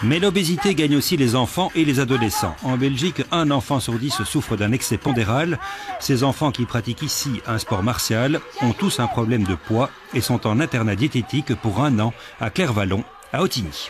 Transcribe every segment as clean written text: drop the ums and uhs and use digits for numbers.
Mais l'obésité gagne aussi les enfants et les adolescents. En Belgique, un enfant sur 10 souffre d'un excès pondéral. Ces enfants qui pratiquent ici un sport martial ont tous un problème de poids et sont en internat diététique pour 1 an à Clairvallon, à Ottignies.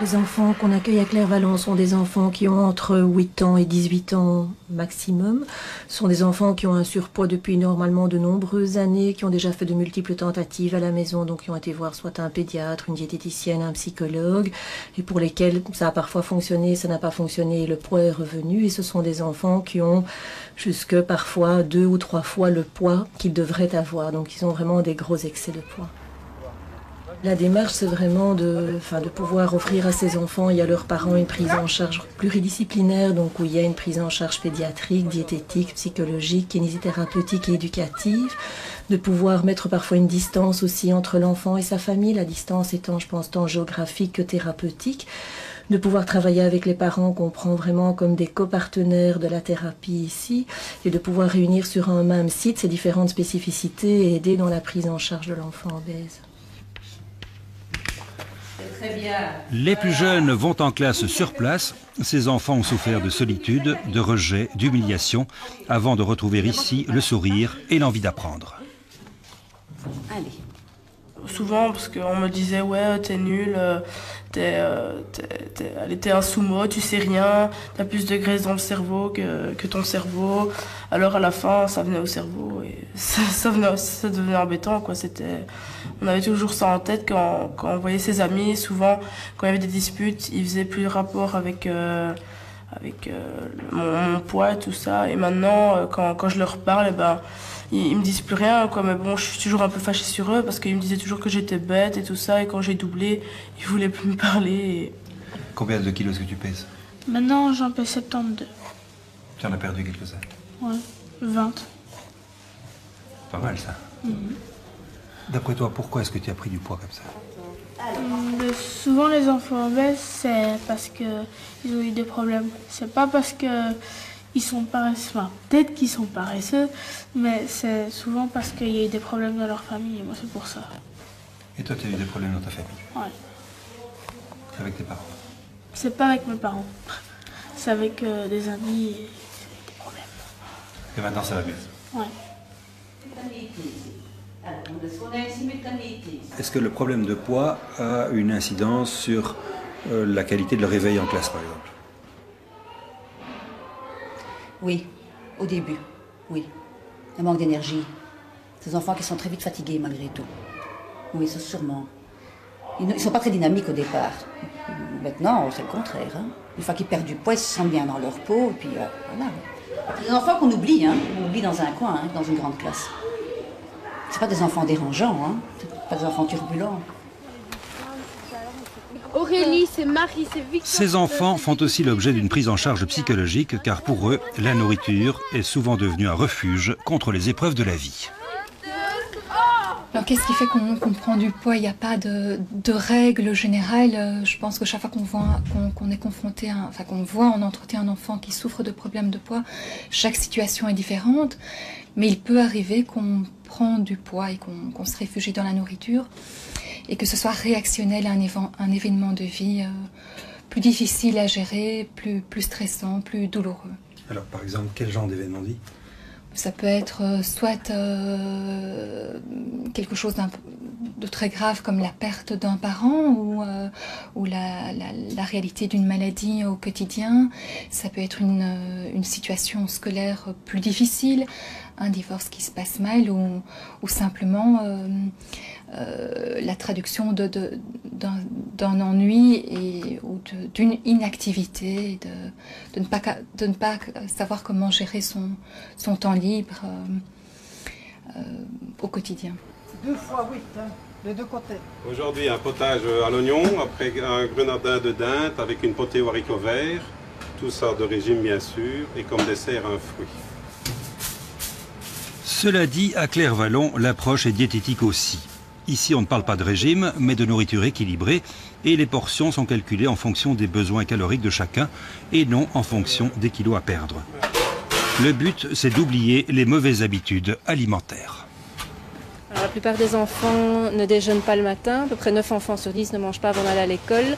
Les enfants qu'on accueille à Clairvallon sont des enfants qui ont entre 8 ans et 18 ans maximum. Ce sont des enfants qui ont un surpoids depuis normalement de nombreuses années, qui ont déjà fait de multiples tentatives à la maison, donc qui ont été voir soit un pédiatre, une diététicienne, un psychologue, et pour lesquels ça a parfois fonctionné, ça n'a pas fonctionné, et le poids est revenu. Et ce sont des enfants qui ont jusque parfois 2 ou 3 fois le poids qu'ils devraient avoir, donc ils ont vraiment des gros excès de poids. La démarche, c'est vraiment de pouvoir offrir à ces enfants et à leurs parents une prise en charge pluridisciplinaire, donc où il y a une prise en charge pédiatrique, diététique, psychologique, kinésithérapeutique et éducative, de pouvoir mettre parfois une distance aussi entre l'enfant et sa famille, la distance étant, je pense, tant géographique que thérapeutique, de pouvoir travailler avec les parents qu'on prend vraiment comme des copartenaires de la thérapie ici, et de pouvoir réunir sur un même site ces différentes spécificités et aider dans la prise en charge de l'enfant obèse. Les plus jeunes vont en classe sur place. Ces enfants ont souffert de solitude, de rejet, d'humiliation, avant de retrouver ici le sourire et l'envie d'apprendre. Allez. Souvent, parce qu'on me disait, ouais, t'es nul, t'es un sous-mot, tu sais rien, t'as plus de graisse dans le cerveau que ton cerveau. Alors à la fin, ça venait au cerveau et ça devenait embêtant, quoi. On avait toujours ça en tête quand on voyait ses amis. Souvent, quand il y avait des disputes, ils faisaient plus rapport avec mon poids et tout ça. Et maintenant, quand je leur parle, eh ben, ils me disent plus rien, quoi. Mais bon, je suis toujours un peu fâchée sur eux parce qu'ils me disaient toujours que j'étais bête et tout ça. Et quand j'ai doublé, ils voulaient plus me parler. Et... Combien de kilos est-ce que tu pèses? Maintenant, j'en pèse 72. Tu en as perdu quelques-uns? Ouais, 20. Pas mal, ça. D'après toi, pourquoi est-ce que tu as pris du poids comme ça? Souvent, les enfants obèses, c'est parce qu'ils ont eu des problèmes. C'est pas parce qu'ils sont paresseux. Enfin, peut-être qu'ils sont paresseux, mais c'est souvent parce qu'il y a eu des problèmes dans leur famille. Et moi, c'est pour ça. Et toi, tu as eu des problèmes dans ta famille? Ouais. Avec tes parents? C'est pas avec mes parents. C'est avec des amis et des problèmes. Et maintenant, ça va mieux? Ouais. Est-ce que le problème de poids a une incidence sur la qualité de leur réveil en classe, par exemple? Oui, au début, oui. Un manque d'énergie. Ces enfants qui sont très vite fatigués malgré tout. Oui, ça sûrement. Ils ne sont pas très dynamiques au départ. Maintenant, c'est le contraire. Hein. Une fois qu'ils perdent du poids, ils se sentent bien dans leur peau. Et puis voilà. C'est des enfants qu'on oublie, hein. On oublie dans un coin, hein, dans une grande classe. C'est pas des enfants dérangeants, hein. C'est pas des enfants turbulents. Aurélie, c'est Marie, c'est Victor. Ces enfants font aussi l'objet d'une prise en charge psychologique, car pour eux, la nourriture est souvent devenue un refuge contre les épreuves de la vie. Alors qu'est-ce qui fait qu'on prend du poids? Il n'y a pas de règle générale. Je pense que chaque fois qu'on est confronté, qu'on voit en entretien un enfant qui souffre de problèmes de poids, chaque situation est différente. Mais il peut arriver qu'on prend du poids et qu'on se réfugie dans la nourriture et que ce soit réactionnel à un événement de vie plus difficile à gérer, plus stressant, plus douloureux. Alors par exemple, quel genre d'événement de vie? Ça peut être soit quelque chose de très grave comme la perte d'un parent ou la réalité d'une maladie au quotidien. Ça peut être une situation scolaire plus difficile, un divorce qui se passe mal ou simplement la traduction d'un ennui ou d'une inactivité, de ne pas savoir comment gérer son temps libre au quotidien. 2 fois 8, hein, les deux côtés. Aujourd'hui, un potage à l'oignon, après un grenadin de dinde avec une potée aux haricots verts, tout ça de régime bien sûr, et comme dessert un fruit. Cela dit, à Clairvallon, l'approche est diététique aussi. Ici, on ne parle pas de régime, mais de nourriture équilibrée, et les portions sont calculées en fonction des besoins caloriques de chacun, et non en fonction des kilos à perdre. Le but, c'est d'oublier les mauvaises habitudes alimentaires. Alors, la plupart des enfants ne déjeunent pas le matin, à peu près 9 enfants sur 10 ne mangent pas avant d'aller à l'école.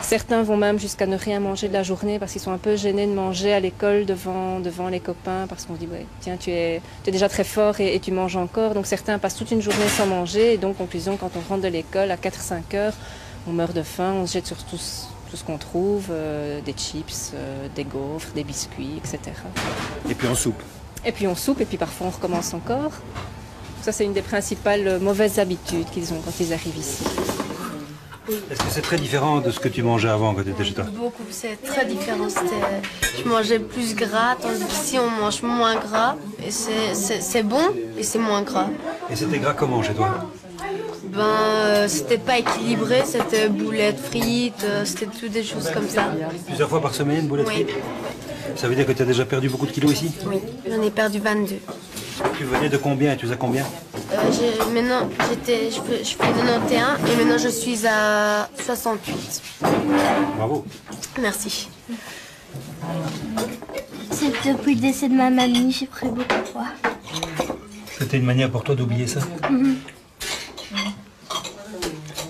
Certains vont même jusqu'à ne rien manger de la journée parce qu'ils sont un peu gênés de manger à l'école devant les copains parce qu'on se dit ouais, tiens, tu es déjà très fort et tu manges encore. Donc certains passent toute une journée sans manger et donc conclusion, quand on rentre de l'école à 4-5 heures, on meurt de faim, on se jette sur tout ce qu'on trouve, des chips, des gaufres, des biscuits, etc. Et puis on soupe. Et puis on soupe et puis parfois on recommence encore. Ça c'est une des principales mauvaises habitudes qu'ils ont quand ils arrivent ici. Est-ce que c'est très différent de ce que tu mangeais avant quand tu étais chez toi? Beaucoup, c'est très différent. Je mangeais plus gras, tandis qu'ici on mange moins gras. Et c'est bon et c'est moins gras. Et c'était gras comment chez toi? C'était pas équilibré, c'était boulettes frites, c'était toutes des choses comme ça. Plusieurs fois par semaine, boulettes frites? Ça veut dire que tu as déjà perdu beaucoup de kilos ici? Oui, j'en ai perdu 22. Tu venais de combien et tu faisais combien? Maintenant, je fais 91 et maintenant je suis à 68. Bravo. Merci. C'est depuis le décès de ma mamie, j'ai pris beaucoup de poids. C'était une manière pour toi d'oublier ça?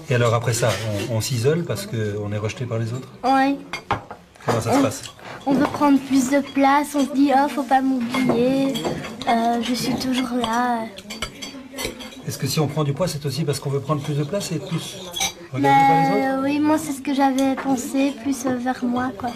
Et alors après ça, on s'isole parce qu'on est rejeté par les autres? Oui. Comment ça se passe? On veut prendre plus de place, on se dit oh faut pas m'oublier, je suis toujours là. Est-ce que si on prend du poids, c'est aussi parce qu'on veut prendre plus de place et plus regarder par les autres? Oui, moi c'est ce que j'avais pensé, plus vers moi quoi.